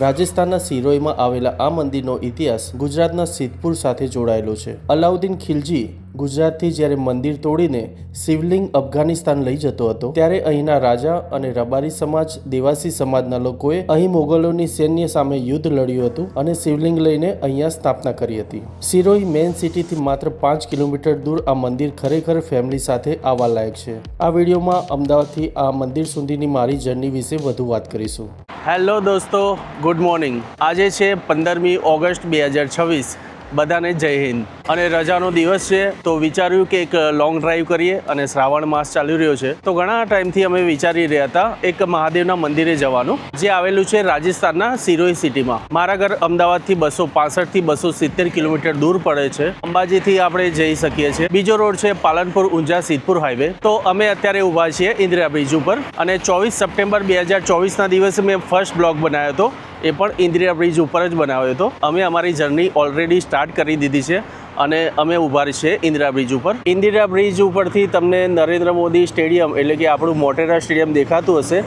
રાજસ્થાનના સિરોહીમાં આવેલા આ મંદિરનો ઇતિહાસ ગુજરાતના સિદ્ધપુર સાથે જોડાયેલો છે. અલાઉદ્દીન ખિલજી ગુજરાતથી જ્યારે મંદિર તોડીને શિવલિંગ અફઘાનિસ્તાન લઈ જતો હતો ત્યારે અહીંના રાજા અને રબારી સમાજ દેવાસી સમાજના લોકોએ અહીં મોગલોની સૈન્ય સામે યુદ્ધ લડ્યું હતું અને શિવલિંગ લઈને અહીંયા સ્થાપના કરી હતી. સિરોહી મેઇન સિટીથી માત્ર 5 કિલોમીટર દૂર આ મંદિર ખરેખર ફેમિલી સાથે આવવા લાયક છે. આ વિડીયોમાં અમદાવાદથી આ મંદિર સુધીની મારી જર્ની વિશે વધુ વાત કરીશું. હેલો દોસ્તો, ગુડ મોર્નિંગ. આજે છે 15મી ઓગસ્ટ 2026. બધાને જય હિન્દ. અને રજાનો દિવસ છે તો વિચાર્યું કે એક લોંગ ડ્રાઈવ કરીએ અને શ્રાવણ માસ ચાલી રહ્યો છે તો ઘણા ટાઈમથી અમે વિચારી રહ્યા હતા એક મહાદેવના મંદિરે જવાનું, જે આવેલું છે રાજસ્થાનના સિરોહી સિટીમાં. મારા ઘર અમદાવાદથી 265 થી 270 કિલોમીટર દૂર પડે છે. અંબાજીથી આપણે જઈ શકીએ છીએ. બીજો રોડ છે પાલનપુર ઊંઝા સિદ્ધપુર હાઈવે. તો અમે અત્યારે ઊભા છીએ ઇન્દિરા બ્રિજ ઉપર અને 24 સપ્ટેમ્બર 2024ના દિવસે મેં ફર્સ્ટ બ્લોગ બનાવ્યો હતો. એ પણ ઇન્દિરા બ્રિજ ઉપર જ બનાવ્યો હતો. અમે અમારી જર્ની ઓલરેડી સ્ટાર્ટ કરી દીધી છે અને અમે ઊભા છીએ ઇન્દિરા બ્રિજ ઉપર. ઇન્દિરા બ્રિજ ઉપરથી તમને નરેન્દ્ર મોદી સ્ટેડિયમ એટલે કે આપણું મોટેરા સ્ટેડિયમ દેખાતું હશે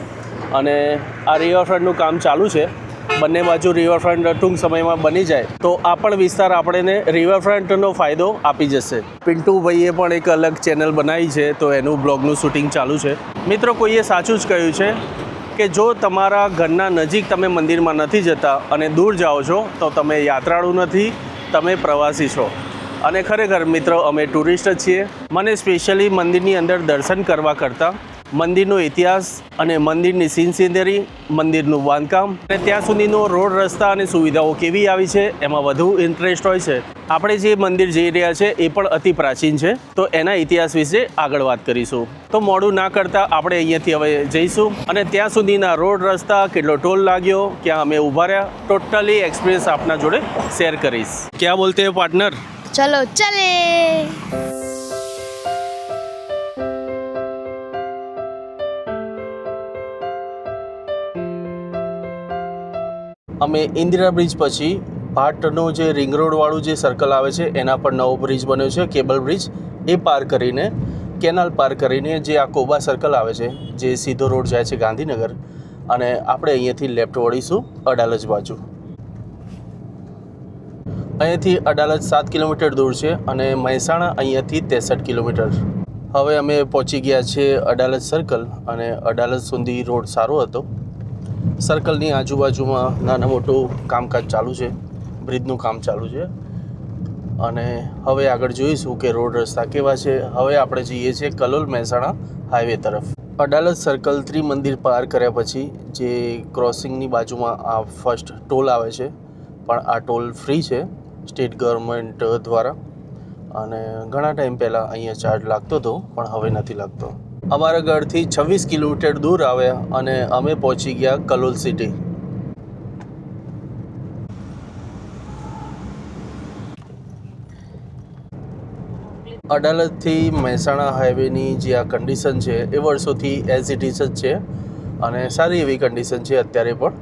અને આ રિવરફ્રન્ટનું કામ ચાલુ છે. બંને બાજુ રિવરફ્રન્ટ ટૂંક સમયમાં બની જાય તો આ પણ વિસ્તાર આપણને રિવરફ્રન્ટનો ફાયદો આપી જશે. પિન્ટુભાઈએ પણ એક અલગ ચેનલ બનાવી છે તો એનું બ્લોગનું શૂટિંગ ચાલુ છે. મિત્રો, કોઈએ સાચું જ કહ્યું છે કે જો તમારા ઘરના નજીક તમે મંદિરમાં નથી જતા અને દૂર જાઓ છો તો તમે યાત્રાળુ નથી, તમે પ્રવાસી છો. અને ખરેખર મિત્રો, અમે ટુરિસ્ટ જ છીએ. મને સ્પેશિયલી મંદિરની અંદર દર્શન કરવા કરતાં મંદિરનો ઇતિહાસ અને મંદિરની સિનરી, મંદિરનું બાંધકામ અને ત્યાં સુધીનો રોડ, રસ્તા અને સુવિધાઓ કેવી આવી છે એમાં વધુ ઇન્ટરેસ્ટ હોય છે. આપણે જે મંદિર જઈ રહ્યા છે એ પણ અતિ પ્રાચીન છે તો એના ઇતિહાસ વિશે આગળ વાત કરીશું. તો મોડું ના કરતાં આપણે અહીંયાથી હવે જઈશું અને ત્યાં સુધીના રોડ, રસ્તા, કેટલો ટોલ લાગ્યો, ક્યાં અમે ઊભા રહ્યા, ટોટલી એક્સપિરિયન્સ આપના જોડે શેર કરીશ. ક્યાં બોલતે હો પાર્ટનર? ચલો ચલે. અમે ઇન્દિરા બ્રિજ પછી ભાટનું જે રિંગ રોડવાળું જે સર્કલ આવે છે એના પર નવો બ્રિજ બન્યો છે, કેબલ બ્રિજ. એ પાર કરીને, કેનાલ પાર કરીને જે આ કોબા સર્કલ આવે છે જે સીધો રોડ જાય છે ગાંધીનગર, અને આપણે અહીંયાથી લેફ્ટ વળીશું અડાલજ બાજુ. અહીંયાથી અડાલજ 7 કિલોમીટર દૂર છે અને મહેસાણા અહીંયાથી 63 કિલોમીટર. હવે અમે પહોંચી ગયા છીએ અડાલજ સર્કલ અને અડાલજ સુધી રોડ સારો હતો. સર્કલની આજુબાજુમાં નાના મોટું કામકાજ ચાલુ છે, બ્રિજનું કામ ચાલુ છે અને હવે આગળ જોઈશું કે રોડ રસ્તા કેવા છે. હવે આપણે જઈએ છીએ કલોલ મહેસાણા હાઈવે તરફ. અડાલજ સર્કલ ત્રિમંદિર પાર કર્યા પછી જે ક્રોસિંગની બાજુમાં આ ફર્સ્ટ ટોલ આવે છે, પણ આ ટોલ ફ્રી છે સ્ટેટ ગવર્મેન્ટ દ્વારા અને ઘણા ટાઈમ પહેલાં અહીંયા ચાર્જ લાગતો હતો પણ હવે નથી લાગતો. અમારા ઘરથી 26 કિલોમીટર દૂર આવ્યા અને અમે પહોંચી ગયા કલોલ સિટી. અડાલજથી મહેસાણા હાઈવેની જે આ કન્ડિશન છે એ વર્ષોથી એઝ ઇટ ઇઝ જ છે અને સારી એવી કન્ડિશન છે અત્યારે પણ.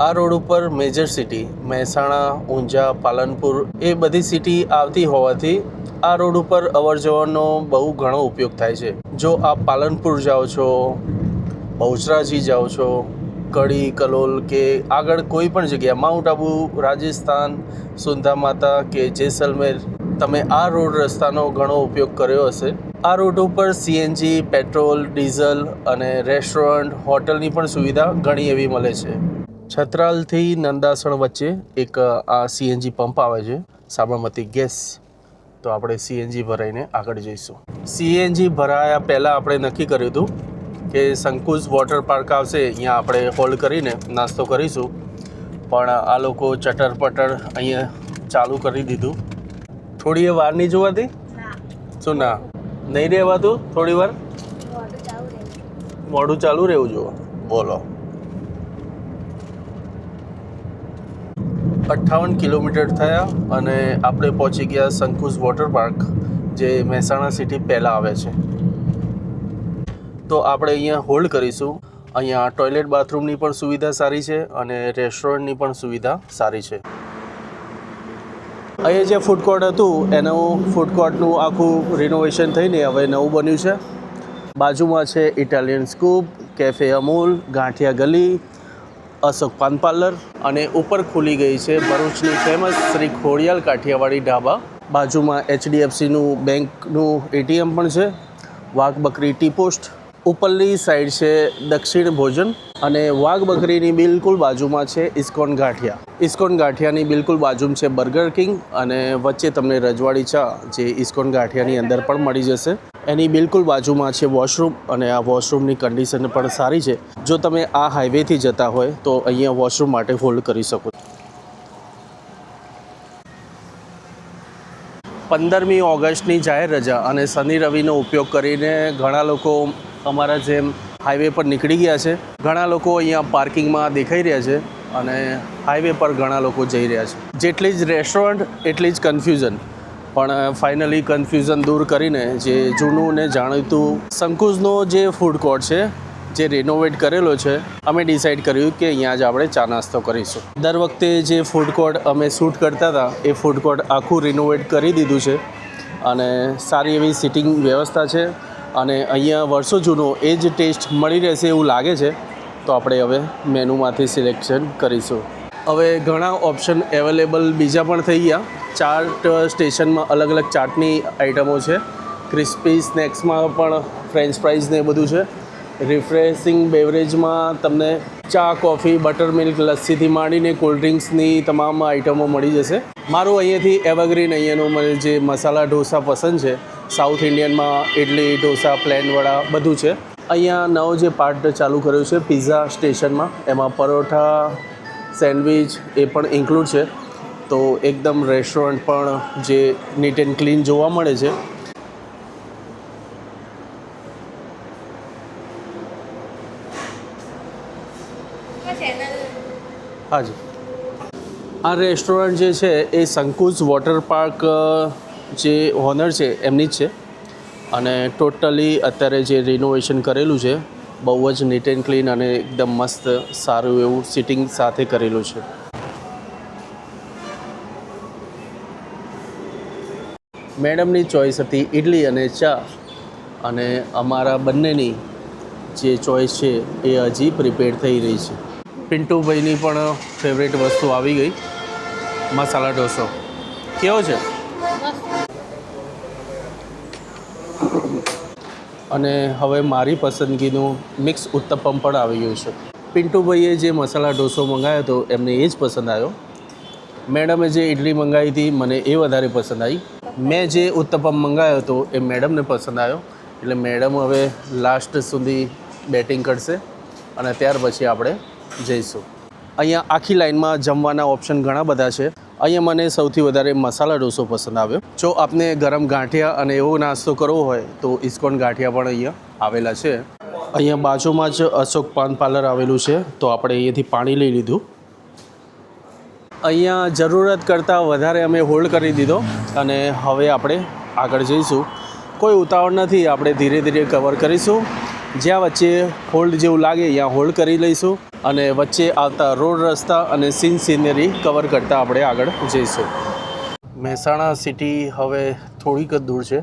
આ રોડ ઉપર મેજર સિટી મહેસાણા, ઊંઝા, પાલનપુર એ બધી સિટી આવતી હોવાથી આ રોડ ઉપર અવર જવરનો બહુ ઘણો ઉપયોગ થાય છે. જો આપ પાલનપુર જાઓ છો, બહુચરાજી જાઓ છો, કડી, કલોલ કે આગળ કોઈ પણ જગ્યા, માઉન્ટ આબુ, રાજસ્થાન, સુંધા માતા કે જેસલમેર, તમે આ રોડ રસ્તાનો ઘણો ઉપયોગ કર્યો હશે. આ રોડ ઉપર CNG, પેટ્રોલ, ડીઝલ અને રેસ્ટોરન્ટ, હોટલની પણ સુવિધા ઘણી એવી મળે છે. છત્રાલથી નંદાસણ વચ્ચે એક આ CNG પંપ આવે છે, સાબરમતી ગેસ. તો આપણે CNG ભરાઈને આગળ જઈશું. CNG ભરાયા પહેલાં આપણે નક્કી કર્યું હતું કે સંકુશ વોટર પાર્ક આવશે, અહીંયા આપણે હોલ્ડ કરીને નાસ્તો કરીશું, પણ આ લોકો ચટર-પટર અહીંયા ચાલુ કરી દીધું. થોડી વાર નહીં જોવાતી? શું ના નહીં રહેવાતું? થોડી વાર મોડું ચાલુ રહેવું જોઈએ. બોલો. 58 કિલોમીટર થયા અને આપણે પહોંચી ગયા સંકુશ વોટર પાર્ક, જે મહેસાણા સિટી પહેલાં આવે છે. તો આપણે અહીંયા હોલ્ડ કરીશું. અહીંયા ટોયલેટ બાથરૂમની પણ સુવિધા સારી છે અને રેસ્ટોરન્ટની પણ સુવિધા સારી છે. અહીંયા જે ફૂડ કોર્ટ હતું એનું ફૂડ કોર્ટનું આખું રિનોવેશન થઈને હવે નવું બન્યું છે. બાજુમાં છે ઇટાલિયન સ્કૂપ, કેફે અમૂલ, ગાંઠિયા ગલી અશોક પાન પાર્લર અને ઉપર ખુલી ગઈ છે ભરૂચની ફેમસ શ્રી ખોડિયાલ કાઠિયાવાડી ઢાબા. બાજુમાં HDFCનું બેંકનું ATM પણ છે. વાઘ બકરી ટી પોસ્ટ. ઉપરની સાઈડ છે દક્ષિણ ભોજન અને વાઘ બકરીની બિલકુલ બાજુમાં છે ઇસ્કોન ગાંઠિયા. ઇસ્કોન ગાંઠિયાની બિલકુલ બાજુમાં છે બર્ગર કિંગ અને વચ્ચે તમને રજવાડી ચા જે ઇસ્કોન ગાંઠિયાની અંદર પણ મળી જશે. એની બિલકુલ બાજુમાં છે વોશરૂમ અને આ વોશરૂમની કન્ડિશન પણ સારી છે. જો તમે આ હાઈવેથી જતા હોય તો અહીંયા વોશરૂમ માટે હોલ્ડ કરી શકો. 15મી ઓગસ્ટની જાહેર રજા અને શનિ રવિનો ઉપયોગ કરીને ઘણા લોકો અમારા જેમ હાઈવે પર નીકળી ગયા છે. ઘણા લોકો અહીંયા પાર્કિંગમાં દેખાઈ રહ્યા છે અને હાઈવે પર ઘણા લોકો જઈ રહ્યા છે. જેટલી જ રેસ્ટોરન્ટ એટલી જ કન્ફ્યુઝન. પણ ફાઇનલી કન્ફ્યુઝન દૂર કરીને જે જૂનું ને જાણીતું શંકુઝનો જે ફૂડ કોર્ટ છે જે રિનોવેટ કરેલો છે, અમે ડિસાઈડ કર્યું કે અહીંયા જ આપણે ચા નાસ્તો કરીશું. દર વખતે જે ફૂડ કોર્ટ અમે શૂટ કરતા હતા એ ફૂડ કોર્ટ આખું રિનોવેટ કરી દીધું છે અને સારી એવી સિટિંગ વ્યવસ્થા છે અને અહીંયા વર્ષો જૂનો એ જ ટેસ્ટ મળી રહેશે એવું લાગે છે. તો આપણે હવે મેનુમાંથી સિલેક્શન કરીશું. હવે ઘણા ઓપ્શન અવેલેબલ બીજા પણ થઈ ગયા. ચાટ સ્ટેશનમાં અલગ અલગ ચાટની આઇટમો છે. ક્રિસ્પી સ્નેક્સમાં પણ ફ્રેન્ચ ફ્રાઈઝ ને એ બધું છે. રિફ્રેશિંગ બેવરેજમાં તમને ચા, કોફી, બટર મિલ્ક, લસ્સીથી માંડીને કોલ્ડ ડ્રિંક્સની તમામ આઇટમો મળી જશે. મારું અહીંયાથી એવરગ્રીન અહીંયાનું મને જે મસાલા ઢોસા પસંદ છે. સાઉથ ઇન્ડિયનમાં ઇડલી, ઢોસા, પ્લેન વડા બધું છે. અહીંયા નવો જે પાર્ટ ચાલુ કર્યો છે પિઝા સ્ટેશનમાં, એમાં પરોઠા, સેન્ડવિચ એ પણ ઇન્ક્લુડ છે. તો એકદમ રેસ્ટોરન્ટ પણ જે નીટ એન્ડ ક્લીન જોવા મળે છે. હાજી, આ રેસ્ટોરન્ટ જે છે એ શંકુઝ વોટર પાર્ક જે ઓનર છે એમની જ છે અને ટોટલી અત્યારે જે રિનોવેશન કરેલું છે બહુ જ નીટ એન્ડ ક્લીન અને એકદમ મસ્ત સારું એવું સિટિંગ સાથે કરેલું છે. મેડમની ચોઈસ હતી ઇડલી અને ચા અને અમારા બંનેની જે ચોઈસ છે એ હજી પ્રિપેર થઈ રહી છે. પિન્ટુભાઈની પણ ફેવરેટ વસ્તુ આવી ગઈ, મસાલા ઢોસો. કેવો છે? અને હવે મારી પસંદગીનું મિક્સ ઉત્તપમ પણ આવી ગયું છે. પિન્ટુભાઈએ જે મસાલા ઢોસો મંગાવ્યો હતો એમને એ જ પસંદ આવ્યો. મેડમે જે ઇડલી મંગાવી હતી મને એ વધારે પસંદ આવી. મેં જે ઉત્તપમ મંગાવ્યો હતો એ મેડમને પસંદ આવ્યો. એટલે મેડમ હવે લાસ્ટ સુધી બેટિંગ કરશે અને ત્યાર પછી આપણે જઈશું. અહીંયા આખી લાઈનમાં જમવાના ઓપ્શન ઘણા બધા છે. અહીંયા મને સૌથી વધારે મસાલા ઢોસો પસંદ આવ્યો. જો આપને ગરમ ગાંઠિયા અને એવો નાસ્તો કરવો હોય તો ઇસ્કોન ગાંઠિયા પણ અહીંયા આવેલા છે. અહીંયા બાજુમાં જ અશોક પાન પાર્લર આવેલું છે તો આપણે અહીંયાથી પાણી લઈ લીધું. અહીંયા જરૂરત કરતાં વધારે અમે હોલ્ડ કરી દીધો અને હવે આપણે આગળ જઈશું. કોઈ ઉતાવળ નથી, આપણે ધીરે ધીરે કવર કરીશું. જ્યાં વચ્ચે હોલ્ડ જેવું લાગે ત્યાં હોલ્ડ કરી લઈશું અને વચ્ચે આવતા રોડ, રસ્તા અને સિનરી કવર કરતાં આપણે આગળ જઈશું. મહેસાણા સિટી હવે થોડીક જ દૂર છે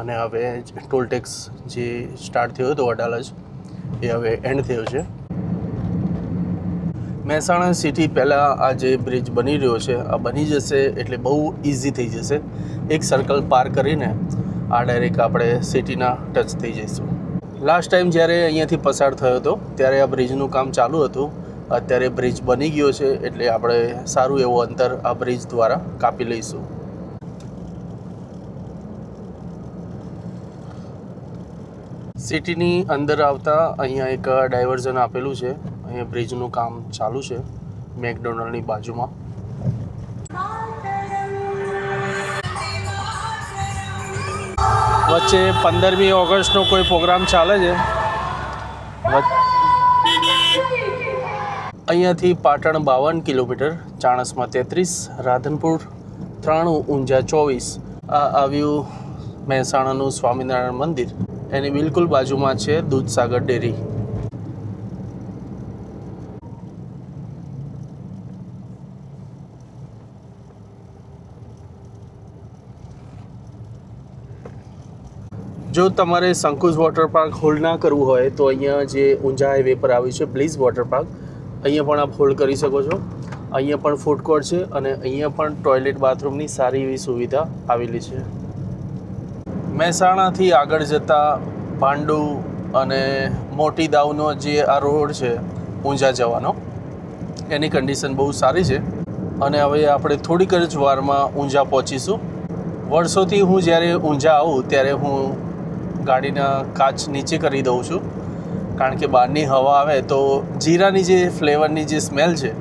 અને હવે ટોલ ટેક્સ જે સ્ટાર્ટ થયો હતો અડાલજ એ હવે એન્ડ થયો છે. મહેસાણા સિટી પહેલાં આ જે બ્રિજ બની રહ્યો છે આ બની જશે એટલે બહુ ઇઝી થઈ જશે. એક સર્કલ પાર કરીને આ ડાયરેક્ટ આપણે સિટીના ટચ થઈ જઈશું. લાસ્ટ ટાઈમ જ્યારે અહીંયાથી પસાર થયો હતો ત્યારે આ બ્રિજનું કામ ચાલુ હતું. અત્યારે બ્રિજ બની ગયો છે એટલે આપણે સારું એવું અંતર આ બ્રિજ દ્વારા કાપી લઈશું. સિટીની અંદર આવતા અહીંયા એક ડાયવર્ઝન આપેલું છે. અહીંયા બ્રિજનું કામ ચાલુ છે મેકડોનલ્ડની બાજુમાં. વચ્ચે 15મી ઓગસ્ટનો કોઈ પ્રોગ્રામ ચાલે છે. અહીંયાથી પાટણ 52 કિલોમીટર, ચાણસ્મા 33, રાધનપુર 93, ઊંઝા 24. આ આવ્યું મહેસાણાનું સ્વામિનારાયણ મંદિર. એની બિલકુલ બાજુમાં છે દૂધસાગર ડેરી. જો તમારે શંકુઝ વોટર પાર્ક હોલ્ડ ના કરવું હોય તો અહીંયા જે ઊંઝા હાઈવે પર આવ્યું છે બ્લીઝ વોટર પાર્ક, અહીંયા પણ આપ હોલ્ડ કરી શકો છો. અહીંયા પણ ફૂડ કોર્ટ છે અને અહીંયા પણ ટોયલેટ બાથરૂમની સારી એવી સુવિધા આવેલી છે. મહેસાણાથી આગળ જતાં ભાંડુ અને મોટી દાવનો જે આ રોડ છે ઊંઝા જવાનો, એની કન્ડિશન બહુ સારી છે અને હવે આપણે થોડીક જ વારમાં ઊંઝા પહોંચીશું. વર્ષોથી હું જ્યારે ઊંઝા આવું ત્યારે હું ગાડીના કાચ નીચે કરી દઉં છું, કારણ કે બહારની હવા આવે તો જીરાની જે ફ્લેવરની જે સ્મેલ છે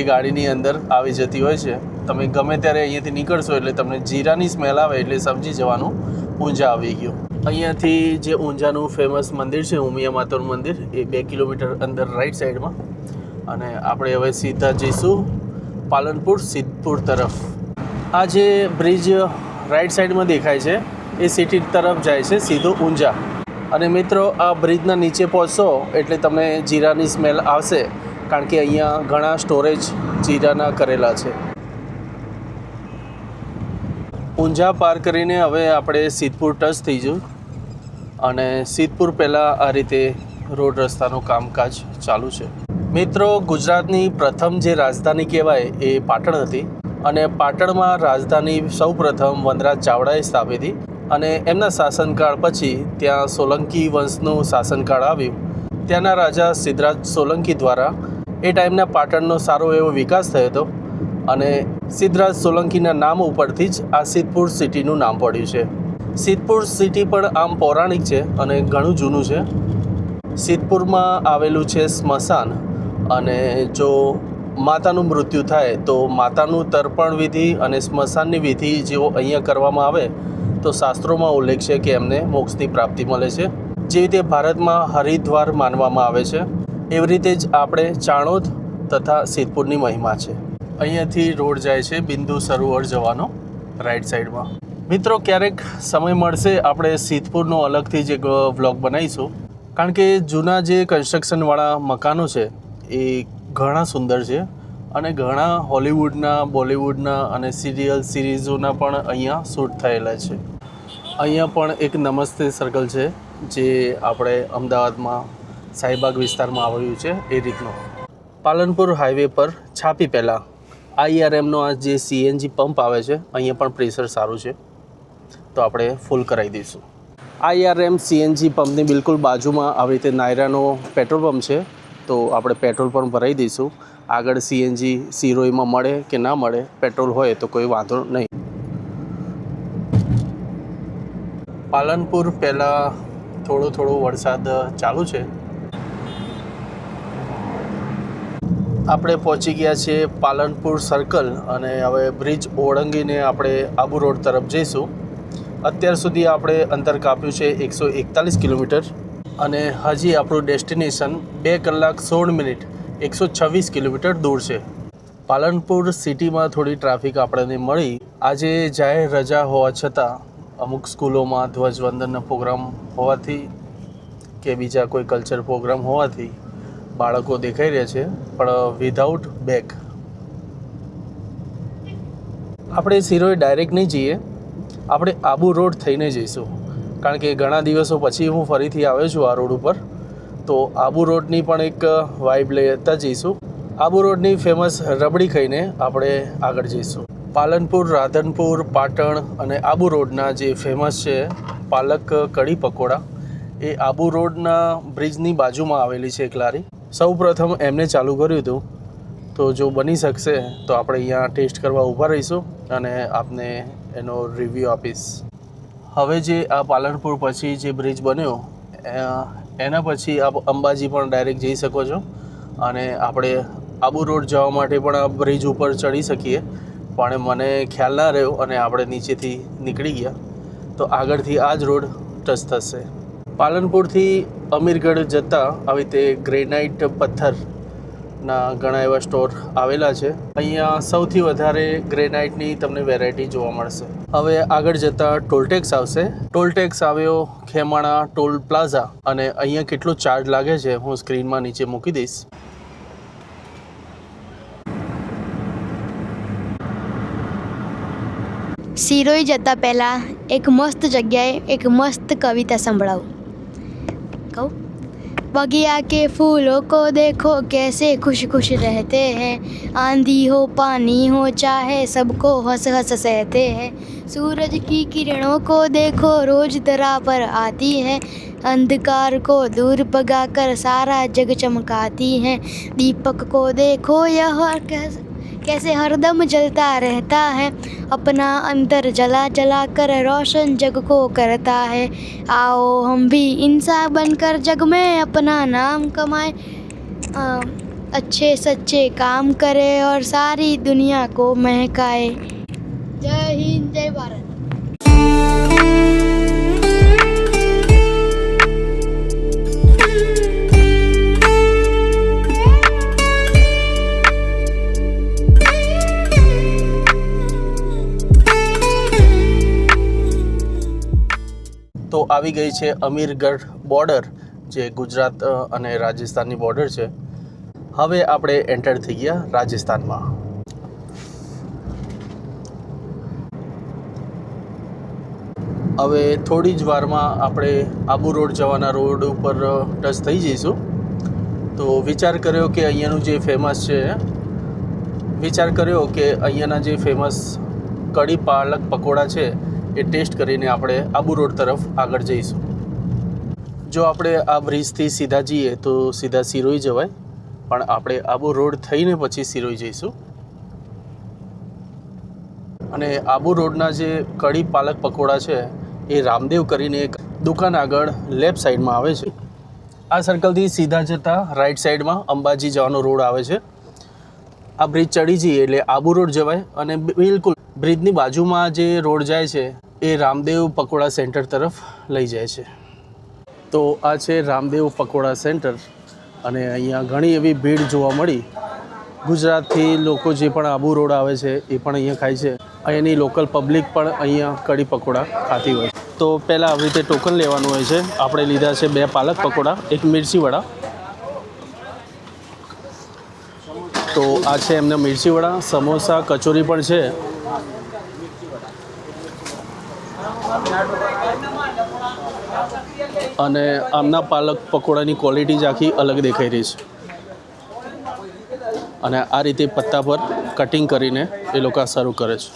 એ ગાડીની અંદર આવી જતી હોય છે. તમે ગમે ત્યારે અહીંયાથી નીકળશો એટલે તમને જીરાની સ્મેલ આવે એટલે સમજી જવાનું ઊંઝા આવી ગયું. અહીંયાથી જે ઊંઝાનું ફેમસ મંદિર છે ઉમિયા માતાનું મંદિર, એ 2 કિલોમીટર અંદર રાઈટ સાઈડમાં, અને આપણે હવે સીધા જઈશું પાલનપુર સિદ્ધપુર તરફ. આ જે બ્રિજ રાઈટ સાઈડમાં દેખાય છે એ સિટી તરફ જાય છે સીધો ઊંઝા. અને મિત્રો, આ બ્રિજના નીચે પહોંચશો એટલે તમને જીરાની સ્મેલ આવશે, કારણ કે અહીંયા ઘણા સ્ટોરેજ જીરાના કરેલા છે. ઊંઝા પાર કરીને હવે આપણે સિદ્ધપુર ટચ થઈ જવું, અને સિદ્ધપુર પહેલાં આ રીતે રોડ રસ્તાનું કામકાજ ચાલુ છે. મિત્રો, ગુજરાતની પ્રથમ જે રાજધાની કહેવાય એ પાટણ હતી, અને પાટણમાં રાજધાની સૌ પ્રથમ વનરાજ ચાવડાએ સ્થાપી હતી, અને એમના શાસનકાળ પછી ત્યાં સોલંકી વંશનું શાસનકાળ આવ્યું. ત્યાંના રાજા સિદ્ધરાજ સોલંકી દ્વારા એ ટાઈમના પાટણનો સારો એવો વિકાસ થયો હતો, અને સિદ્ધરાજ સોલંકીના નામ ઉપરથી જ આ સિદ્ધપુર સિટીનું નામ પડ્યું છે. સિદ્ધપુર સિટી પણ આમ પૌરાણિક છે અને ઘણું જૂનું છે. સિદ્ધપુરમાં આવેલું છે સ્મશાન, અને જો માતાનું મૃત્યુ થાય તો માતાનું તર્પણ વિધિ અને સ્મશાનની વિધિ જેવો અહીંયા કરવામાં આવે તો શાસ્ત્રોમાં ઉલ્લેખ છે કે એમને મોક્ષની પ્રાપ્તિ મળે છે. જેવી રીતે ભારતમાં હરિદ્વાર માનવામાં આવે છે, એવી રીતે જ આપણે ચાણોદ તથા સિદ્ધપુરની મહિમા છે. અહીંયાથી રોડ જાય છે બિંદુ સરોવર જવાનો રાઈટ સાઈડમાં. મિત્રો, ક્યારેક સમય મળશે આપણે સિદ્ધપુરનો અલગથી જ એક વ્લોગ બનાવીશું, કારણ કે જૂના જે કન્સ્ટ્રક્શનવાળા મકાનો છે એ ઘણા સુંદર છે, અને ઘણા હોલિવૂડના, બોલિવૂડના અને સિરીઝોના પણ અહીંયા શૂટ થયેલા છે. અહીંયા પણ એક નમસ્તે સર્કલ છે જે આપણે અમદાવાદમાં શાહીબાગ વિસ્તારમાં આવેલું છે એ રીતનું. પાલનપુર હાઈવે પર છાપી પહેલાં IRMનો આ જે CNG પંપ આવે છે, અહીંયા પણ પ્રેશર સારું છે, તો આપણે ફૂલ કરાવી દઈશું. IRM CNG પંપની બિલકુલ બાજુમાં આવી રીતે નાયરાનો પેટ્રોલ પંપ છે, તો આપણે પેટ્રોલ પણ ભરાઈ દઈશું. આગળ CNG સિરોઈમાં મળે કે ના મળે, પેટ્રોલ હોય તો કોઈ વાંધો નહીં. પાલનપુર પહેલાં થોડો વરસાદ ચાલુ છે. આપણે પહોંચી ગયા છીએ પાલનપુર સર્કલ, અને હવે બ્રિજ ઓળંગીને આપણે આબુ રોડ તરફ જઈશું. અત્યાર સુધી આપણે અંતર કાપ્યું છે 141 કિલોમીટર, અને હજી આપણું ડેસ્ટિનેશન 2 કલાક 16 મિનિટ 126 કિલોમીટર દૂર છે. પાલનપુર સિટીમાં થોડી ટ્રાફિક આપણને મળી. આજે જાહેર રજા હોવા છતાં અમુક સ્કૂલોમાં ધ્વજવંદનનો પ્રોગ્રામ હોવાથી કે બીજા કોઈ કલ્ચર પ્રોગ્રામ હોવાથી બાળકો દેખાઈ રહ્યા છે, પણ વિધાઉટ બેગ. આપણે સિરોઈ ડાયરેક્ટ નહીં જઈએ, આપણે આબુ રોડ થઈને જઈશું, કારણ કે ઘણા દિવસો પછી હું ફરીથી આવ્યો છું આ રોડ ઉપર, તો આબુ રોડની પણ એક વાઇબ લેતા જઈશું. આબુ રોડની ફેમસ રબડી ખાઈને આપણે આગળ જઈશું. પાલનપુર, રાધનપુર, પાટણ અને આબુ રોડના જે ફેમસ છે પાલક કઢી પકોડા, એ આબુ રોડના બ્રિજની બાજુમાં આવેલી છે એક લારી. સૌ પ્રથમ એમને ચાલુ કર્યું હતું, તો જો બની શકશે તો આપણે અહીંયા ટેસ્ટ કરવા ઊભા રહીશું અને આપને એનો રિવ્યૂ આપીશ. હવે જે આ પાલનપુર પછી જે બ્રિજ બન્યો એના પછી આપ અંબાજી પણ ડાયરેક્ટ જઈ શકો છો, અને આપણે આબુ રોડ જવા માટે પણ આ બ્રિજ ઉપર ચડી શકીએ, પણ મને ખ્યાલ ના રહ્યો અને આપણે નીચેથી નીકળી ગયા, તો આગળથી આ જ રોડ ટચ થશે. પાલનપુરથી અમીરગઢ જતાં આવી રીતે ગ્રેનાઇટ પથ્થરના ઘણા એવા સ્ટોર આવેલા છે. અહીંયા સૌથી વધારે ગ્રેનાઇટની તમને વેરાયટી જોવા મળશે. હવે આગળ જતાં ટોલટેક્સ આવશે. ટોલટેક્સ આવ્યો ખેમાણા ટોલ પ્લાઝા, અને અહીંયા કેટલો ચાર્જ લાગે છે હું સ્ક્રીનમાં નીચે મૂકી દઈશ. સિરોઈ જતાં પહેલાં એક મસ્ત જગ્યાએ એક મસ્ત કવિતા સંભળાવું. કહું? बगिया के फूलों को देखो कैसे खुश खुश रहते हैं, आंधी हो पानी हो चाहे सबको हंस हंस सहते हैं। सूरज की किरणों को देखो रोज तरह पर आती है, अंधकार को दूर भगाकर सारा जग चमकाती है। दीपक को देखो यह कैसे हरदम जलता रहता है, अपना अंदर जला जला कर रोशन जग को करता है। आओ हम भी इंसान बनकर जग में अपना नाम कमाएं, अच्छे सच्चे काम करें और सारी दुनिया को महकाए। जय हिंद जय भारत। તો આવી ગઈ છે અમીરગઢ બોર્ડર, જે ગુજરાત અને રાજસ્થાનની બોર્ડર છે. હવે આપણે એન્ટર થઈ ગયા રાજસ્થાનમાં. હવે થોડી જ વારમાં આપણે આબુ રોડ જવાના રોડ ઉપર ટચ થઈ જઈશું. તો વિચાર કર્યો કે અહીંયાનું જે ફેમસ છે, અહીંયાના જે ફેમસ કઢી પાલક પકોડા છે એ ટેસ્ટ કરીને આપણે આબુ રોડ તરફ આગળ જઈશું. જો આપણે આ બ્રિજથી સીધા જઈએ તો સીધા સિરોઈ જવાય, પણ આપણે આબુ રોડ થઈને પછી સિરોઈ જઈશું. અને આબુ રોડના જે કઢી પાલક પકોડા છે એ રામદેવ કરીને એક દુકાન આગળ લેફ્ટ સાઈડમાં આવે છે. આ સર્કલથી સીધા જતાં રાઈટ સાઈડમાં અંબાજી જવાનો રોડ આવે છે. આ બ્રિજ ચડી જઈએ એટલે આબુ રોડ જવાય, અને બિલકુલ બ્રિજની બાજુમાં જે રોડ જાય છે એ રામદેવ પકોડા સેન્ટર તરફ લઈ જાય છે. તો આ છે રામદેવ પકોડા સેન્ટર, અને અહીંયા ઘણી એવી ભીડ જોવા મળી. ગુજરાતથી લોકો જે પણ આબુ રોડ આવે છે એ પણ અહીંયા ખાય છે. અહીંયાની લોકલ પબ્લિક પણ અહીંયા કઢી પકોડા ખાતી હોય. તો પહેલાં આવી રીતે ટોકન લેવાનું હોય છે. આપણે લીધા છે 2 પાલક પકોડા, 1 મિર્ચી વડા. તો આ છે એમને મિર્ચી વડા, સમોસા, કચોરી પણ છે. અને આમના પાલક પકોડાની ક્વોલિટી જ આખી અલગ દેખાઈ રહી છે. અને આ રીતે પત્તા પર કટિંગ કરીને એ લોકો સર્વ કરે છે.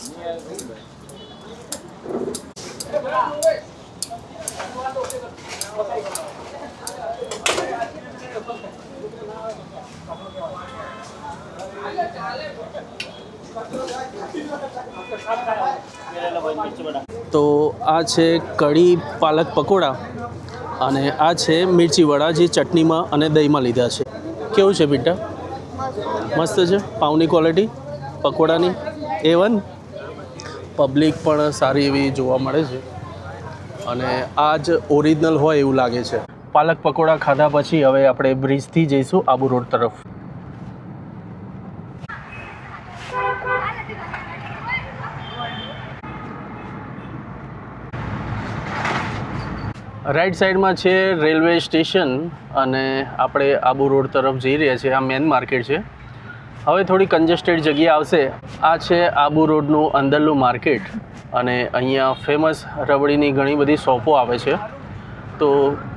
તો આ છે કઢી પાલક પકોડા, અને આ છે મિર્ચી વડા જે ચટણીમાં અને દહીંમાં લીધા છે. કેવું છે બેટા? મસ્ત છે. પાઉની ક્વોલિટી પકોડાની A1. પબ્લિક પણ સારી એવી જોવા મળે છે, અને આ જ ઓરિજિનલ હોય એવું લાગે છે. પાલક પકોડા ખાધા પછી હવે આપણે બ્રિજથી જઈશું આબુ રોડ તરફ. રાઈટ સાઈડમાં છે રેલવે સ્ટેશન, અને આપણે આબુ રોડ તરફ જઈ રહ્યા છીએ. આ મેન માર્કેટ છે. હવે થોડી કન્જેસ્ટેડ જગ્યા આવશે. આ છે આબુ રોડનું અંદરનું માર્કેટ, અને અહીંયા ફેમસ રબડીની ઘણી બધી શોપો આવે છે. તો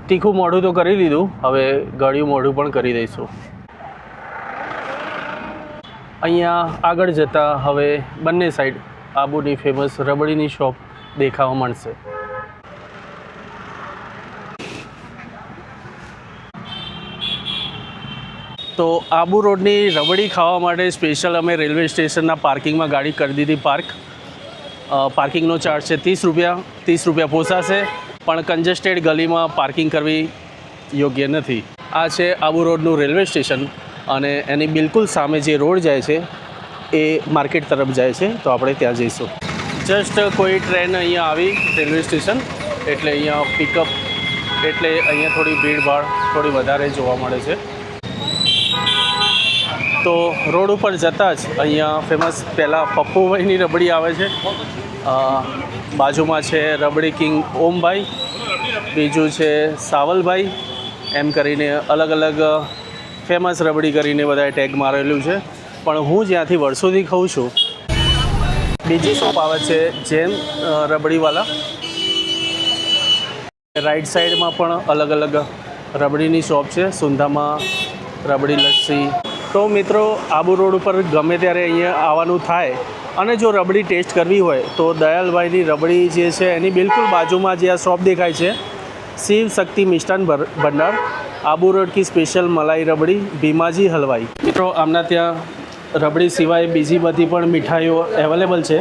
તીખું મોઢું તો કરી લીધું, હવે ગળ્યું મોઢું પણ કરી દઈશું. અહીંયા આગળ જતાં હવે બંને સાઈડ આબુની ફેમસ રબડીની શોપ દેખાવા મળશે. તો આબુ રોડની રબડી ખાવા માટે સ્પેશિયલ અમે રેલવે સ્ટેશનના પાર્કિંગમાં ગાડી કરી દીધી પાર્ક. પાર્કિંગનો ચાર્જ છે 30 રૂપિયા. 30 રૂપિયા પોસાશે, પણ કન્જેસ્ટેડ ગલીમાં પાર્કિંગ કરવી યોગ્ય નથી. આ છે આબુ રોડનું રેલવે સ્ટેશન, અને એની બિલકુલ સામે જે રોડ જાય છે એ માર્કેટ તરફ જાય છે. તો આપણે ત્યાં જઈશું. જસ્ટ કોઈ ટ્રેન અહીંયા આવી રેલવે સ્ટેશન, એટલે અહીંયા પિકઅપ, એટલે અહીંયા થોડી ભીડભાડ થોડી વધારે જોવા મળે છે. તો રોડ ઉપર જતાં જ અહીંયા ફેમસ પહેલાં પપ્પુભાઈની રબડી આવે છે. બાજુમાં છે રબડી કિંગ ઓમભાઈ, બીજું છે સાવલભાઈ, એમ કરીને અલગ અલગ ફેમસ રબડી કરીને બધાએ ટેગ મારેલું છે. પણ હું જ્યાંથી વર્ષોથી ખાઉં છું, બીજી શોપ આવે છે જૈન રબડીવાલા. રાઈટ સાઈડમાં પણ અલગ અલગ રબડીની શોપ છે, સુંધામાં રબડી લસ્સી. તો મિત્રો આબુ રોડ ઉપર ગમે ત્યારે અહીંયા આવવાનું થાય અને જો રબડી ટેસ્ટ કરવી હોય તો દયાલભાઈની રબડી જે છે એની બિલકુલ બાજુમાં જે આ શોપ દેખાય છે, શિવ શક્તિ મિષ્ટાન ભંડાર, આબુ રોડ की સ્પેશિયલ મલાઈ રબડી, ભીમાજી હલવાઈ. મિત્રો આમના ત્યાં રબડી સિવાય બીજી બધી પણ મીઠાઈઓ અવેલેબલ છે.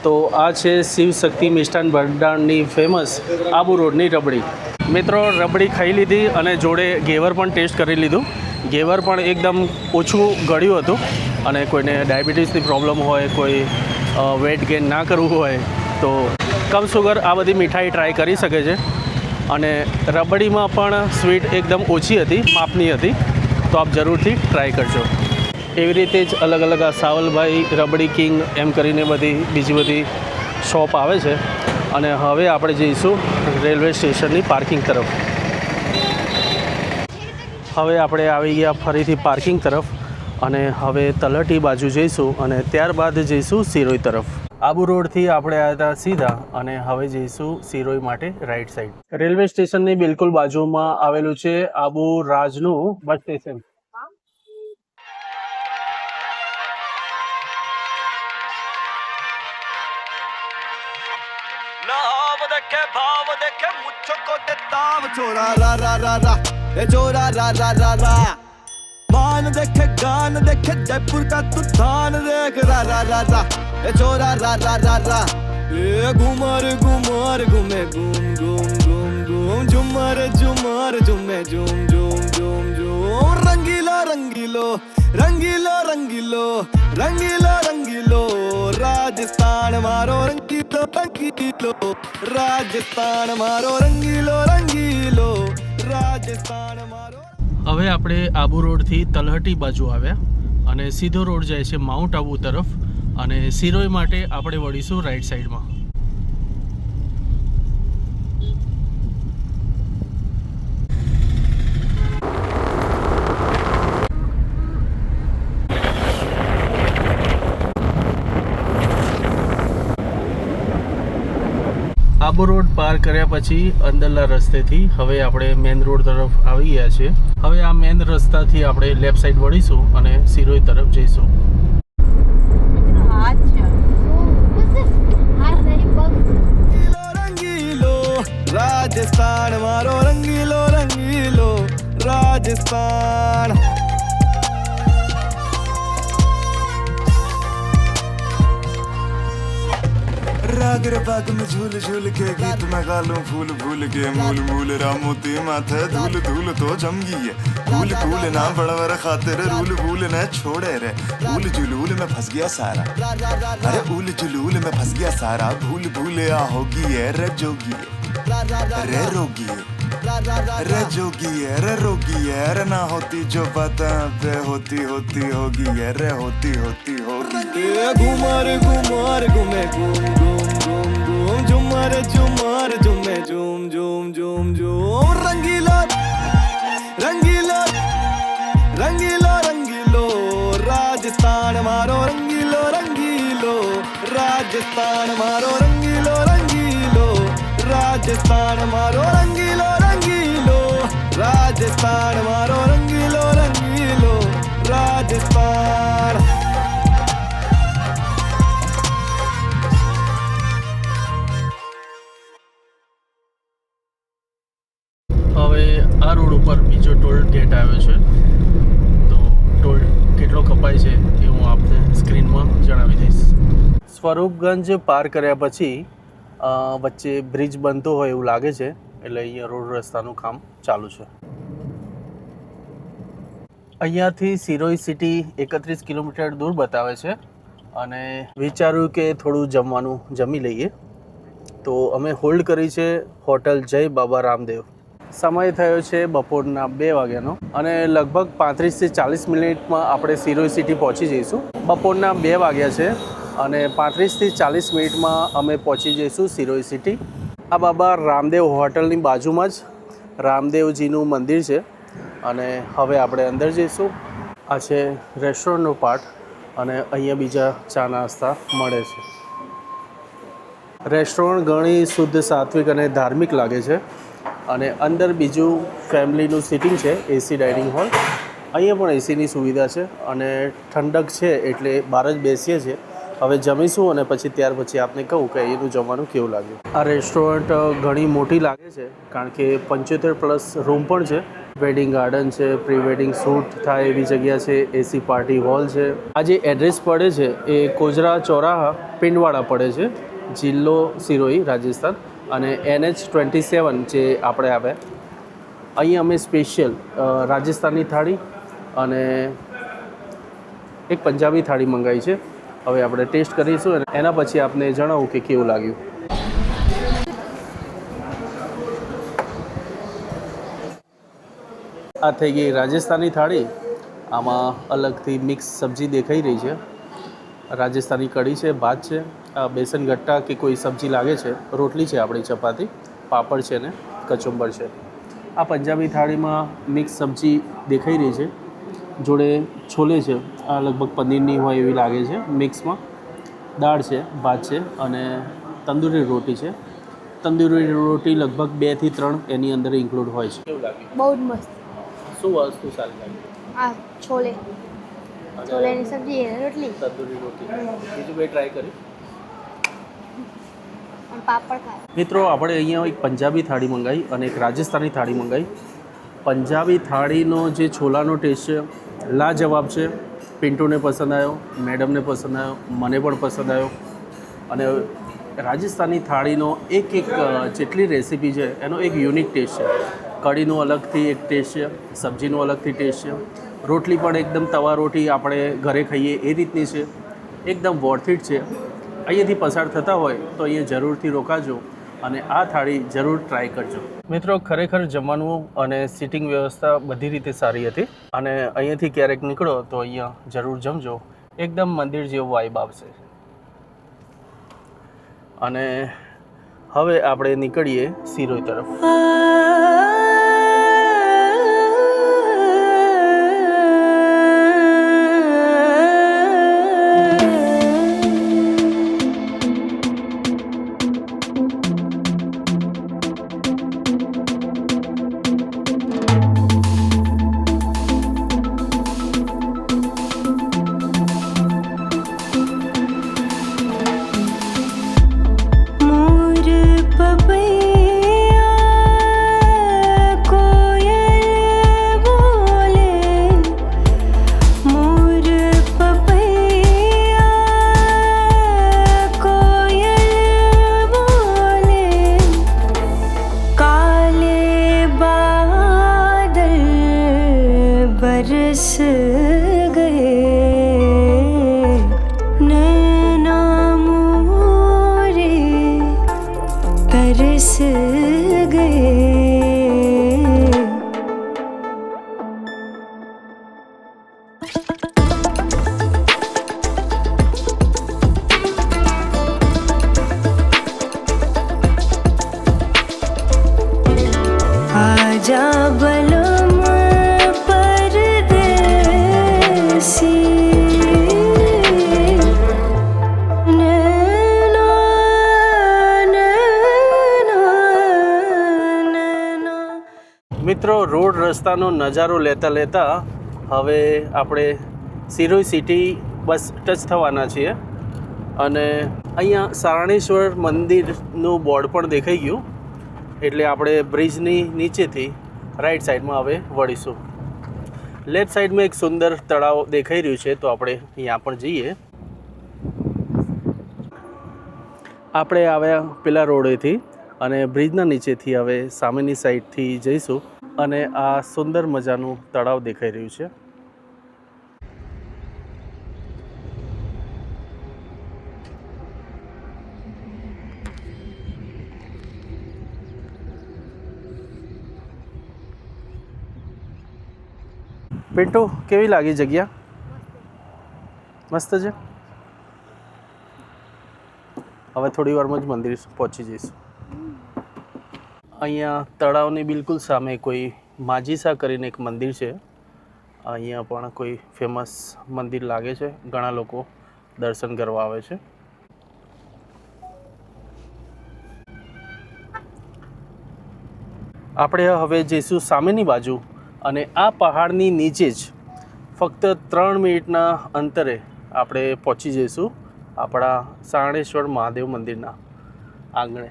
તો આ છે શિવ શક્તિ મિષ્ટાન ભંડારની ફેમસ આબુ રોડની રબડી. મિત્રો રબડી ખાઈ લીધી અને જોડે ઘેવર પણ ટેસ્ટ કરી લીધું. ઘેવર પણ એકદમ ઓછું ગળ્યું હતું અને કોઈને ડાયાબિટીસની પ્રોબ્લેમ હોય, કોઈ વેટ ગેઇન ના કરવું હોય તો કમ સુગર આ બધી મીઠાઈ ટ્રાય કરી શકે છે. અને રબડીમાં પણ સ્વીટ એકદમ ઓછી હતી, માપની હતી, તો આપ જરૂરથી ટ્રાય કરજો. એવી રીતે જ અલગ અલગ આ સાવલભાઈ રબડી કિંગ એમ કરીને બીજી બધી શોપ આવે છે. અને હવે આપણે જઈશું રેલવે સ્ટેશનની પાર્કિંગ તરફ. હવે આપણે આવી ગયા ફરીથી પાર્કિંગ તરફ અને હવે તલટી બાજુ જઈશું અને ત્યારબાદ જઈશું સિરોઈ તરફ. આબુ રોડથી આપણે આવ્યા હતા સીધા અને હવે જઈશું સિરોઈ માટે રાઈટ સાઈડ. રેલવે સ્ટેશનની બિલકુલ બાજુમાં આવેલું છે આબુ રાજનું બસ સ્ટેશન. देखे भाव देखे मुझको देताव छोरा रा रा रा रा ए छोरा रा रा रा रा मान देखे गान देखे जयपुर का तू धान देख रा रा रा रा ए छोरा रा रा रा रा ए घूमर घूमर घूमे घूम घूम घूम घूम झूमर झूमर झूमे झूम झूम झूम झूम रंगीलो रंगीलो रंगीलो रंगीलो रंगीलो रंगीलो राजस्थान मारो रंगीलो रंगीलो राजस्थान मारो रंगीलो रंगीलो राजस्थान मारो. હવે આપણે આબુ રોડથી તલહટી બાજુ આવ્યા અને સીધો રોડ જાય છે માઉન્ટ આબુ તરફ અને સિરોઈ માટે આપણે વળીશું રાઈટ સાઈડમાં. આબુ રોડ પાર કર્યા પછી અંદરના રસ્તેથી હવે આપણે મેન રોડ તરફ આવી ગયા છે. હવે આ મેન રસ્તાથી આપણે લેફ્ટ સાઈડ વળીશું અને સિરોઈ તરફ જઈશું. रंगीलो राजस्थान मारो रंगीलो रंगीलो राजस्थान. राग बाग में झूल झूल के गीत में गालूं फूल फूल के मूल मूल रामोती माथे धूल धूल तो जमगी है कूल कूल ना बड़वर खातिर रूल भूल न छोड़े रे उल जुलूल में फंस गया सारा अरे उल जुलूल में फंस गया सारा भूल भूल आ होगी है रे जोगी रे रोगी रे जोगी है रे रोगी है रे ना होती जो बात पे होती होती होगी है रे होती होती होगी. घूमर घूमर घूमे घूम घूम घूम घूम झूमर झूमर झूमे झूम झूम झूम झूम रंगीलो रंगीलो रंगीलो रंगीलो राजस्थान मारो रंगीलो रंगीलो राजस्थान मारो रंगीलो रंगीलो राजस्थान मारो रंगीलो रंगीलो राजस्थान मारो रंगीलो रंगीलो राजस्थान. હવે આ રોડ ઉપર બીજો ટોલ ગેટ આવ્યો છે, તો ટોલ કેટલો કપાય છે એ હું આપને સ્ક્રીનમાં જણાવી દઈશ. સ્વરૂપગંજ પાર કર્યા પછી વચ્ચે બ્રિજ બનતો હોય એવું લાગે છે, એટલે અહીંયા રોડ રસ્તાનું કામ ચાલુ છે. અહીંયાથી સિરોઈ સિટી 31 કિલોમીટર દૂર બતાવે છે અને વિચાર્યું કે થોડું જમવાનું જમી લઈએ, તો અમે હોલ્ડ કરી છે હોટલ જય બાબા રામદેવ. સમય થયો છે બપોરના 2 વાગ્યાનો અને લગભગ 35 થી 40 મિનિટમાં આપણે સિરોઈ સિટી પહોંચી જઈશું. બપોરના 2 વાગ્યા છે અને 35 થી 40 મિનિટમાં અમે પહોંચી જઈશું સિરોઈ સિટી. આ બાબા રામદેવ હોટલની બાજુમાં જ રામદેવજીનું મંદિર છે અને હવે આપણે અંદર જઈશું. આ છે રેસ્ટોરન્ટનો પાર્ટ અને અહીંયા બીજા ચા નાસ્તા મળે છે. રેસ્ટોરન્ટ ઘણી શુદ્ધ, સાત્વિક અને ધાર્મિક લાગે છે અને અંદર બીજું ફેમિલીનું સિટિંગ છે, એસી ડાઇનિંગ હોલ. અહીંયા પણ એસીની સુવિધા છે અને ઠંડક છે એટલે બહાર જ બેસીએ છીએ. હવે જમીશું અને પછી ત્યાર પછી આપને કહું કે અહીંનું જમવાનું કેવું લાગ્યું. આ રેસ્ટોરન્ટ ઘણી મોટી લાગે છે કારણ કે 75+ રૂમ પણ છે. વેડિંગ ગાર્ડન છે, પ્રી વેડિંગ શૂટ થાય એવી જગ્યા છે, એસી પાર્ટી હોલ છે. આ જે એડ્રેસ પડે છે એ કોજરા ચોરાહા પિંડવાડા પડે છે, જિલ્લો સિરોહી, રાજસ્થાન. અને NH27 જે આપણે આવે અહીં અમે સ્પેશિયલ રાજસ્થાની થાળી અને એક પંજાબી થાળી મંગાવી છે. હવે આપણે ટેસ્ટ કરીશું અને એના પછી આપને જણાવું કે કેવું લાગ્યું. આ થઈ ગઈ રાજસ્થાની થાળી. આમાં અલગથી મિક્સ સબ્જી દેખાઈ રહી છે. રાજસ્થાની કઢી છે, ભાત છે, બેસન ગટ્ટા કે કોઈ સબ્જી લાગે છે, રોટલી છે, આપણી ચપાતી, પાપડ છે ને કચુંબર છે. આ પંજાબી થાળીમાં મિક્સ સબ્જી દેખાઈ રહી છે, જોડે છોલે છે, આ લગભગ પનીરની હોય એવી લાગે છે. મિક્સમાં દાળ છે, ભાત છે અને તંદૂરી રોટી છે. તંદૂરી રોટી લગભગ 2 થી 3 એની અંદર ઇન્ક્લુડ હોય છે. કેવું લાગ્યું? બહુ જ મસ્ત. શું વસ્તુ સારી લાગી? આ છોલેની સબ્જી અને રોટલી, તંદૂરી રોટી. બીજું કંઈ ટ્રાય કરી? અને પાપડ ખાય. મિત્રો, આપણે અહીંયા એક પંજાબી થાળી મંગાવી અને એક રાજસ્થાની થાળી મંગાવી. પંજાબી થાળીનો જે છોલાનો ટેસ્ટ છે લાજવાબ છે. પિન્ટુને પસંદ આવ્યો, મેડમને પસંદ આવ્યો, મને પણ પસંદ આવ્યો. અને રાજસ્થાની થાળીનો એક જેટલી રેસીપી છે એનો એક યુનિક ટેસ્ટ છે. કઢીનો અલગથી એક ટેસ્ટ છે, સબ્જીનો અલગથી ટેસ્ટ છે. રોટલી પણ એકદમ તવા રોટી આપણે ઘરે ખાઈએ એ રીતની છે, એકદમ વર્થ છે. અહીંયાથી પસાર થતા હોય તો અહીંયા જરૂરથી રોકાજો અને આ થાળી જરૂર ટ્રાય કરજો. મિત્રો, ખરેખર જમવાનું અને સિટિંગ વ્યવસ્થા બધી રીતે સારી હતી અને અહીંયાથી ક્યારેક નીકળો તો અહીંયા જરૂર જમજો. એકદમ મંદિર જેવો વાઇબ આવશે. અને હવે આપણે નીકળીએ સિરોહી તરફ. बरस गए नैना मोरे तरस गए. आजा बलम મિત્રો, રોડ રસ્તાનો નજારો લેતા લેતા હવે આપણે સિરોહી સિટી બસ ટચ થવાના છીએ અને અહીંયા સારણેશ્વર મંદિરનું બોર્ડ પણ દેખાઈ ગયું એટલે આપણે બ્રિજની નીચેથી રાઈટ સાઈડમાં હવે વળીશું. લેફ્ટ સાઈડમાં એક સુંદર તળાવ દેખાઈ રહ્યું છે તો આપણે અહીંયા પણ જઈએ. આપણે આવ્યા પેલા રોડેથી અને બ્રિજના નીચેથી હવે સામેની સાઈડથી જઈશું અને આ સુંદર મજાનું તળાવ દેખાઈ રહ્યું છે. પિન્ટુ, કેવી લાગી જગ્યા? મસ્ત છે. હવે થોડી વારમાં જ મંદિર પહોંચી જઈશું. અહીંયા તળાવની બિલકુલ સામે કોઈ માજીસા કરીને એક મંદિર છે. અહીંયા પણ કોઈ ફેમસ મંદિર લાગે છે, ઘણા લોકો દર્શન કરવા આવે છે. આપણે હવે જઈશું સામેની બાજુ અને આ પહાડની નીચે જ ફક્ત 3 મિનિટના અંતરે આપણે પહોંચી જઈશું આપણા સારણેશ્વર મહાદેવ મંદિરના આંગણે.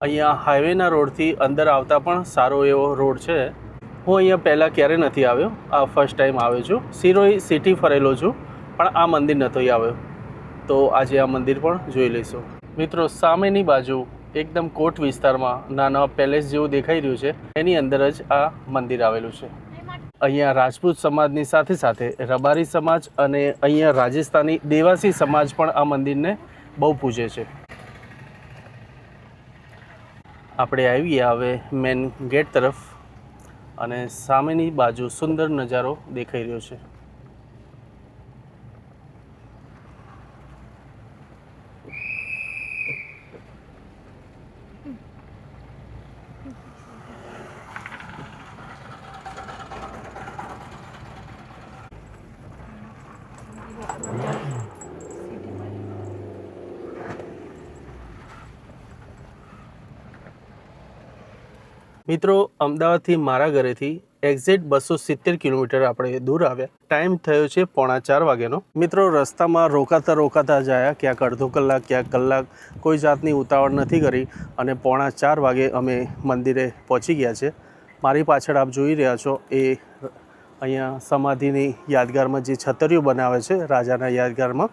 અહીંયા હાઈવેના રોડથી અંદર આવતા પણ સારો એવો રોડ છે. હું અહીંયા પહેલાં ક્યારે નથી આવ્યો, આ ફર્સ્ટ ટાઈમ આવ્યો છું. સિરોઈ સિટી ફરેલો છું પણ આ મંદિર નહોતો આવ્યો, તો આજે આ મંદિર પણ જોઈ લઈશું. મિત્રો સામેની બાજુ એકદમ કોટ વિસ્તારમાં નાના પેલેસ જેવું દેખાઈ રહ્યું છે, એની અંદર જ આ મંદિર આવેલું છે. અહીંયા રાજપૂત સમાજની સાથે સાથે રબારી સમાજ અને અહીંયા રાજસ્થાની દેવાસી સમાજ પણ આ મંદિરને બહુ પૂજે છે. આપણે આવીએ હવે મેન ગેટ તરફ અને સામેની બાજુ સુંદર નજારો દેખાઈ રહ્યો છે. મિત્રો અમદાવાદથી મારા ઘરેથી એક્ઝેક્ટ 270 કિલોમીટર આપણે દૂર આવ્યા. ટાઈમ થયો છે 3:45 વાગ્યાનો. મિત્રો રસ્તામાં રોકાતા જાય, ક્યાંક અડધો કલાક ક્યાંક કલાક, કોઈ જાતની ઉતાવળ નથી કરી અને 3:45 વાગે અમે મંદિરે પહોંચી ગયા છે. મારી પાછળ આપ જોઈ રહ્યા છો એ અહીંયા સમાધિની યાદગારમાં જે છતરીઓ બનાવે છે રાજાના યાદગારમાં,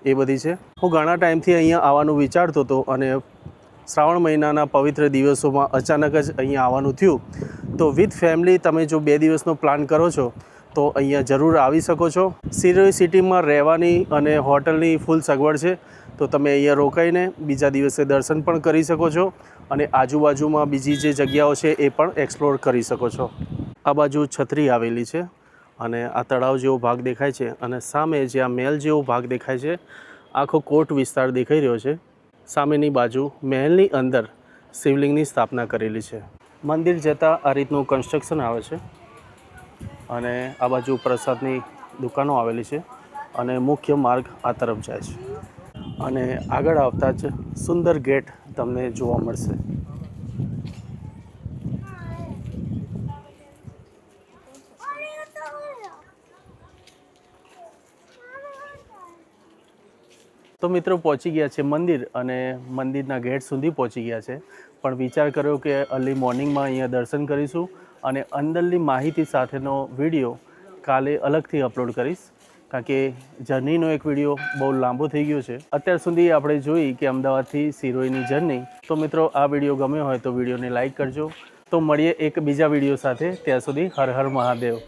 એ બધી છે. હું ઘણા ટાઈમથી અહીંયા આવવાનું વિચારતો હતો અને શ્રાવણ મહિનાના પવિત્ર દિવસોમાં અચાનક જ અહીંયા આવવાનું થયું. તો વિથ ફેમિલી તમે જો 2 દિવસનો પ્લાન કરો છો તો અહીંયા જરૂર આવી શકો છો. સિરોઈ સિટીમાં રહેવાની અને હોટલની ફૂલ સગવડ છે, તો તમે અહીંયા રોકાઈને બીજા દિવસે દર્શન પણ કરી શકો છો અને આજુબાજુમાં બીજી જે જગ્યાઓ છે એ પણ એક્સપ્લોર કરી શકો છો. આ બાજુ છત્રી આવેલી છે અને આ તળાવ જેવો ભાગ દેખાય છે અને સામે જે આ મહેલ જેવો ભાગ દેખાય છે, આખો કોટ વિસ્તાર દેખાઈ રહ્યો છે. સામેની બાજુ મહેલની અંદર શિવલિંગની સ્થાપના કરેલી છે. મંદિર જતાં આ રીતનું કન્સ્ટ્રક્શન આવે છે અને આ બાજુ પ્રસાદની દુકાનો આવેલી છે અને મુખ્ય માર્ગ આ તરફ જાય છે અને આગળ આવતા જ સુંદર ગેટ તમને જોવા મળશે. તો મિત્રો પહોંચી ગયા છે મંદિર અને મંદિરના ગેટ સુધી પહોંચી ગયા છે, પણ વિચાર કર્યો કે અર્લી મોર્નિંગમાં અહીંયા દર્શન કરીશું અને અંદરની માહિતી સાથેનો વિડીયો કાલે અલગથી અપલોડ કરીશ, કારણ કે જર્નીનો એક વિડીયો બહુ લાંબો થઈ ગયો છે. અત્યાર સુધી આપણે જોઈ કે અમદાવાદથી સિરોઈની જર્ની. તો મિત્રો આ વિડીયો ગમ્યો હોય તો વિડીયોને લાઈક કરજો. તો મળીએ એક બીજા વિડીયો સાથે. ત્યાં સુધી હર હર મહાદેવ.